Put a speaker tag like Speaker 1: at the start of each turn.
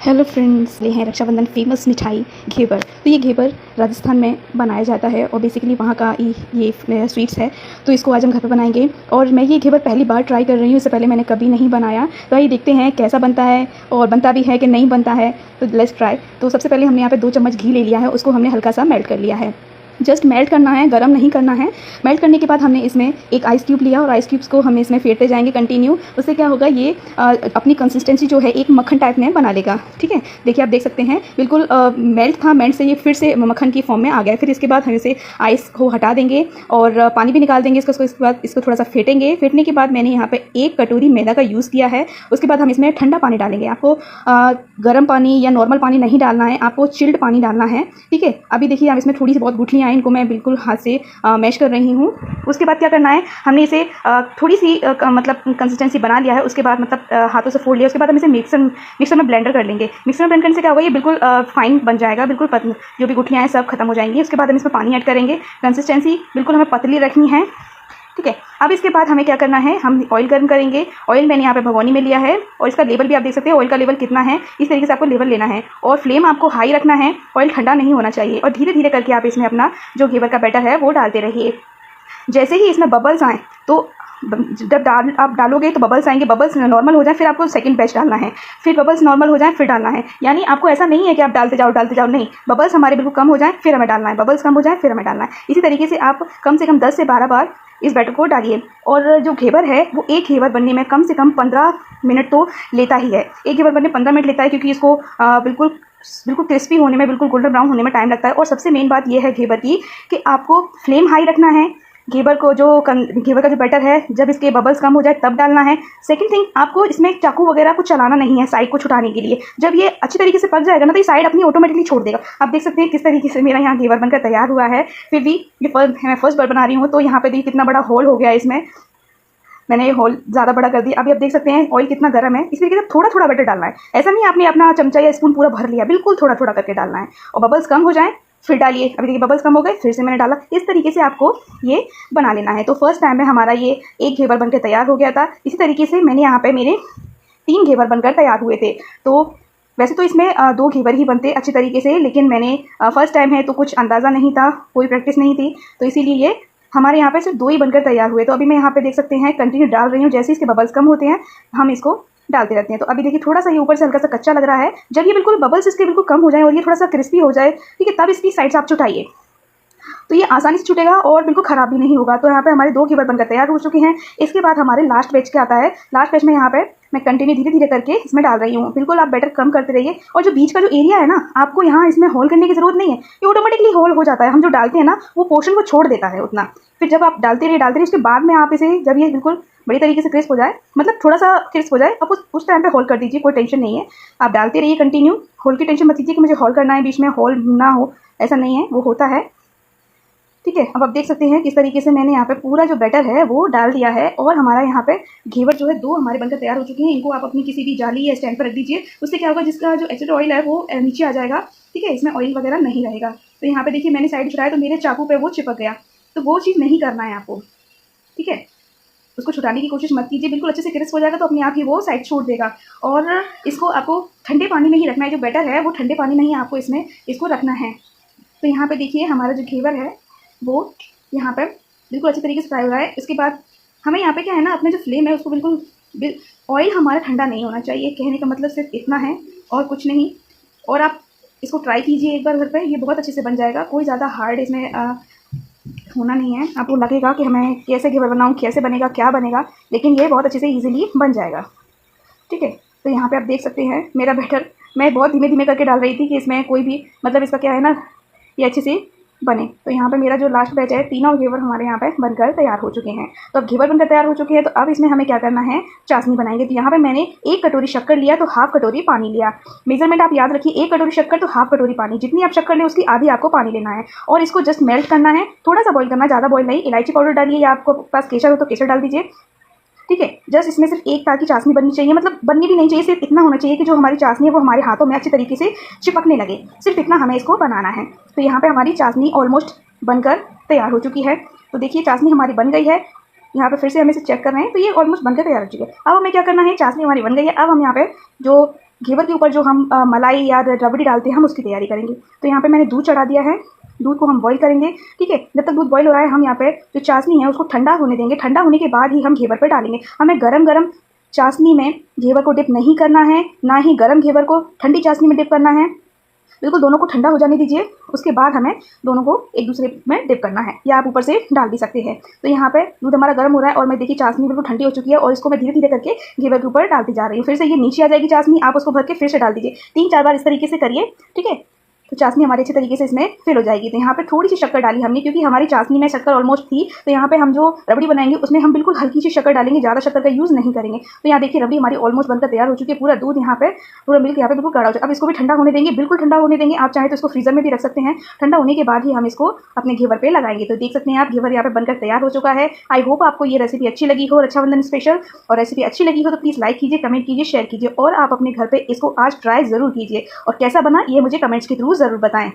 Speaker 1: Hello friends, ये हैं Rakshabandhan famous मिठाई घेवर। तो ये घेवर राजस्थान में बनाया जाता है और बेसिकली वहाँ का ये स्वीट्स है। तो इसको आज हम घर पे बनाएंगे और मैं ये घेवर पहली बार ट्राई कर रही हूँ। इससे पहले मैंने कभी नहीं बनाया, तो आइए देखते हैं कैसा बनता है और बनता भी है कि नहीं बनता है। तो लेट्स ट्राई। तो सबसे पहले हमने यहाँ पे 2 चम्मच घी ले लिया है, उसको हमने हल्का सा मेल्ट कर लिया है। जस्ट मेल्ट करना है, गरम नहीं करना है। मेल्ट करने के बाद हमने इसमें एक आइस क्यूब लिया और आइस क्यूब्स को हम इसमें फेरते जाएंगे कंटिन्यू। उससे क्या होगा, ये अपनी कंसिस्टेंसी जो है एक मक्खन टाइप में बना लेगा। ठीक है, देखिए आप देख सकते हैं बिल्कुल मेल्ट था, मेल्ट से ये फिर से मक्खन की फॉर्म में आ गया। फिर इसके बाद हम इसे आइस को हटा देंगे और पानी भी निकाल देंगे इसको बाद इसको थोड़ा सा फेंटेंगे। फेंटने के बाद मैंने यहाँ पे 1 कटोरी मैदा का यूज़ किया है। उसके बाद हम इसमें ठंडा पानी डालेंगे। आपको गर्म पानी या नॉर्मल पानी नहीं डालना है, आपको चिल्ड पानी डालना है। ठीक है, अभी देखिए आप इसमें थोड़ी सी बहुत गुठलियाँ हैं, इनको मैं बिल्कुल हाथ से मैश कर रही हूँ। उसके बाद क्या करना है, हमने इसे थोड़ी सी मतलब कंसिस्टेंसी बना लिया है। उसके बाद मतलब हाथों से फोड़ लिया। उसके बाद हम इसे मिक्सर में ब्लेंडर कर लेंगे। मिक्सर में ब्लेंड करने से क्या होगा, ये बिल्कुल फाइन बन जाएगा, बिल्कुल जो भी गुठलियाँ हैं सब खत्म हो जाएंगी। उसके बाद हम इसमें पानी ऐड करेंगे। कंसिस्टेंसी बिल्कुल हमें पतली रखनी है। ठीक है, अब इसके बाद हमें क्या करना है, हम ऑयल गर्म करेंगे। ऑयल मैंने यहाँ पे भगोनी में लिया है और इसका लेवल भी आप देख सकते हैं, ऑयल का लेवल कितना है। इस तरीके से आपको लेवल लेना है और फ्लेम आपको हाई रखना है। ऑयल ठंडा नहीं होना चाहिए और धीरे धीरे करके आप इसमें अपना जो घेवर का बैटर है वो डालते रहिए। जैसे ही इसमें बबल्स आएँ तो जब आप डालोगे तो बबल्स आएंगे, बबल्स नॉर्मल हो जाए फिर आपको सेकंड बैच डालना है, फिर बबल्स नॉर्मल हो जाए फिर डालना है। यानी आपको ऐसा नहीं है कि आप डालते जाओ, नहीं, बबल्स हमारे बिल्कुल कम हो जाए फिर हमें डालना है, बबल्स कम हो जाए फिर हमें डालना है। इसी तरीके से आप कम से कम 10 से 12 बार इस बैटर को डालिए। और जो घेवर है वो एक घेवर बनने में कम से कम 15 मिनट तो लेता ही है। एक घेवर बनने 15 मिनट लेता है, क्योंकि इसको बिल्कुल क्रिस्पी होने में, बिल्कुल गोल्डन ब्राउन होने में टाइम लगता है। और सबसे मेन बात यह है घेवर की कि आपको फ्लेम हाई रखना है। घेवर का जो बैटर है, जब इसके बबल्स कम हो जाए तब डालना है। सेकंड थिंग, आपको इसमें चाकू वगैरह कुछ चलाना नहीं है साइड को छुटाने के लिए। जब ये अच्छी तरीके से पक जाएगा ना तो ये साइड अपनी ऑटोमेटिकली छोड़ देगा। आप देख सकते हैं किस तरीके से मेरा यहाँ घेवर बनकर तैयार हुआ है। फिर भी मैं फर्स्ट बार बना रही हूँ, तो यहाँ पे देखिए कितना बड़ा होल हो गया इसमें। मैंने ये होल ज़्यादा बड़ा कर दिया। अभी आप देख सकते हैं ऑयल कितना गर्म है। इस तरीके से थोड़ा थोड़ा बैटर डालना है। ऐसा नहीं आपने अपना चमचा या स्पून पूरा भर लिया, बिल्कुल थोड़ा थोड़ा करके डालना है। और बबल्स कम हो जाए फिर डालिए। अभी देखिए बबल्स कम हो गए, फिर से मैंने डाला। इस तरीके से आपको ये बना लेना है। तो फर्स्ट टाइम में हमारा ये एक घेवर बनकर तैयार हो गया था। इसी तरीके से मैंने यहाँ पे मेरे 3 घेवर बनकर तैयार हुए थे। तो वैसे तो इसमें 2 घेवर ही बनते अच्छी तरीके से, लेकिन मैंने फर्स्ट टाइम है तो कुछ अंदाज़ा नहीं था, कोई प्रैक्टिस नहीं थी, तो इसीलिए ये हमारे यहाँ पे सिर्फ 2 ही बनकर तैयार हुए। तो अभी मैं यहाँ पे देख सकते हैं कंटिन्यू डाल रही हूँ। जैसे इसके बबल्स कम होते हैं हम इसको डालते रहते हैं। तो अभी देखिए थोड़ा सा ये ऊपर से हल्का सा कच्चा लग रहा है। जब ये बिल्कुल बबल्स इसके बिल्कुल कम हो जाए और ये थोड़ा सा क्रिस्पी हो जाए, ठीक है, तब इसकी साइड से आप छुटाइए, तो ये आसानी से छूटेगा और बिल्कुल ख़राब भी नहीं होगा। तो यहाँ पे हमारे 2 घेवर बनकर तैयार हो चुके हैं। इसके बाद हमारे लास्ट बैच क्या आता है, लास्ट बैच में यहाँ पे मैं कंटिन्यू धीरे धीरे करके इसमें डाल रही हूँ। बिल्कुल आप बैटर कम करते रहिए। और जो बीच का जो एरिया है ना, आपको यहाँ इसमें होल करने की ज़रूरत नहीं है, ये ऑटोमेटिकली होल हो जाता है। हम जो डालते हैं ना वो पोर्शन को छोड़ देता है उतना। फिर जब आप डालते रहिए उसके बाद में आप इसे, जब ये बिल्कुल बड़ी तरीके से क्रिस्प हो जाए, मतलब थोड़ा सा क्रिस्प हो जाए, आप उस टाइम पे होल कर दीजिए, कोई टेंशन नहीं है। आप डालते रहिए कंटिन्यू। होल की टेंशन मत लीजिए कि मुझे होल करना है, बीच में होल ना हो, ऐसा नहीं है, वो होता है। ठीक है, अब आप देख सकते हैं किस तरीके से मैंने यहाँ पे पूरा जो बैटर है वो डाल दिया है। और हमारा यहाँ पे घेवर जो है 2 हमारे बनकर तैयार हो चुके हैं। इनको आप अपनी किसी भी जाली या स्टैंड पर रख दीजिए। उससे क्या होगा, जिसका जो एक्स्ट्रा ऑयल है वो नीचे आ जाएगा। ठीक है, इसमें ऑयल वगैरह नहीं रहेगा। तो यहाँ पे देखिए मैंने साइड छुटाया तो मेरे चाकू पे वो चिपक गया, तो वो चीज़ नहीं करना है आपको। ठीक है, उसको छुटाने की कोशिश मत कीजिए, बिल्कुल अच्छे से क्रिस्प हो जाएगा तो अपने आप ही वो साइड छोड़ देगा। और इसको आपको ठंडे पानी में ही रखना है। जो बैटर है वो ठंडे पानी में ही आपको इसको रखना है। तो यहाँ पे देखिए हमारा जो घेवर है वो यहाँ पर बिल्कुल अच्छी तरीके से फ्राई हो रहा है। इसके बाद हमें यहाँ पे क्या है ना, अपने जो फ्लेम है उसको बिल्कुल ऑयल हमारा ठंडा नहीं होना चाहिए। कहने का मतलब सिर्फ इतना है और कुछ नहीं। और आप इसको ट्राई कीजिए एक बार घर पे, ये बहुत अच्छे से बन जाएगा। कोई ज़्यादा हार्ड इसमें होना नहीं है। आपको लगेगा कि हमें कैसे घेवर बनाऊँ, कैसे बनेगा, क्या बनेगा, लेकिन ये बहुत अच्छे से ईजिली बन जाएगा। ठीक है, तो यहाँ पे आप देख सकते हैं मेरा बैटर मैं बहुत धीमे धीमे करके डाल रही थी कि इसमें कोई भी मतलब इसका क्या है ना, ये अच्छे से बने। तो यहाँ पे मेरा जो लास्ट बैच है, तीनों घेवर हमारे यहाँ पे बनकर तैयार हो चुके हैं। तो अब घेवर बनकर तैयार हो चुके हैं, तो अब इसमें हमें क्या करना है, चाशनी बनाएंगे। तो यहाँ पे मैंने 1 कटोरी शक्कर लिया तो हाफ कटोरी पानी लिया। मेजरमेंट आप याद रखिए, 1 कटोरी शक्कर तो हाफ कटोरी पानी। जितनी आप शक्कर लें उसकी आधी आपको पानी लेना है और इसको जस्ट मेल्ट करना है। थोड़ा सा बॉईल करना है, ज़्यादा बॉईल नहीं। इलायची पाउडर डालिए या आपको पास केसर हो तो केसर डाल दीजिए। ठीक है, जस्ट इसमें सिर्फ एक तार की चाशनी बननी चाहिए, मतलब बननी भी नहीं चाहिए, सिर्फ इतना होना चाहिए कि जो हमारी चाशनी है वो हमारे हाथों में अच्छी तरीके से चिपकने लगे। सिर्फ इतना हमें इसको बनाना है। तो यहाँ पे हमारी चाशनी ऑलमोस्ट बनकर तैयार हो चुकी है। तो देखिए चाशनी हमारी बन गई है। यहाँ पे फिर से हम इसे चेक कर रहे हैं, तो ये ऑलमोस्ट बनकर तैयार हो चुकी है। अब हमें क्या करना है, चाशनी हमारी बन गई है। अब हम यहाँ पे जो घेवर के ऊपर जो हम मलाई या रबड़ी डालते हैं हम उसकी तैयारी करेंगे। तो यहाँ पे मैंने दूध चढ़ा दिया है, दूध को हम बॉईल करेंगे। ठीक है, जब तक दूध बॉईल हो रहा है हम यहाँ पे जो चाशनी है उसको ठंडा होने देंगे। ठंडा होने के बाद ही हम घेवर पर डालेंगे। हमें गरम गरम चाशनी में घेवर को डिप नहीं करना है, ना ही गरम घेवर को ठंडी चाशनी में डिप करना है। बिल्कुल दोनों को ठंडा हो जाने दीजिए, उसके बाद हमें दोनों को एक दूसरे में डिप करना है, या आप ऊपर से डाल भी सकते हैं। तो यहाँ पे दूध हमारा गर्म हो रहा है और मैं देखिए चाशनी बिल्कुल ठंडी हो चुकी है और इसको मैं धीरे धीरे करके घेवर के ऊपर डालती जा रही हूँ। फिर से ये नीचे आ जाएगी चाशनी, आप उसको भर के फिर से डाल दीजिए। 3-4 बार इस तरीके से करिए। ठीक है, तो चाशनी हमारे अच्छे तरीके से इसमें फिल हो जाएगी। तो यहाँ पे थोड़ी सी शक्कर डाली हमने, क्योंकि हमारी चाशनी में शक्कर ऑलमोस्ट थी। तो यहाँ पे हम जो रबड़ी बनाएंगे उसमें हम बिल्कुल हल्की सी शक्कर डालेंगे, ज़्यादा शक्कर का यूज़ नहीं करेंगे। तो यहाँ देखिए रबड़ी हमारी ऑलमोस्ट बनकर तैयार हो चुकी है। पूरा दूध यहाँ पे, पूरा मिल्क यहाँ पे बिल्कुल गाढ़ा हो जाए। अब इसको भी ठंडा होने देंगे, बिल्कुल ठंडा होने देंगे। आप चाहे तो इसको फ्रीजर में भी रख सकते हैं। ठंडा होने के बाद ही हम इसको अपने घेवर पे लगाएंगे। तो देख सकते हैं आप घेवर यहाँ पे बनकर तैयार हो चुका है। आई होप आपको ये रेसिपी अच्छी लगी हो, रक्षाबंधन स्पेशल। और रेसिपी अच्छी लगी हो तो प्लीज़ लाइक कीजिए, कमेंट कीजिए, शेयर कीजिए और आप अपने घर पे इसको आज ट्राई ज़रूर कीजिए और कैसा बना ये मुझे कमेंट्स के थ्रू ज़रूर बताएं।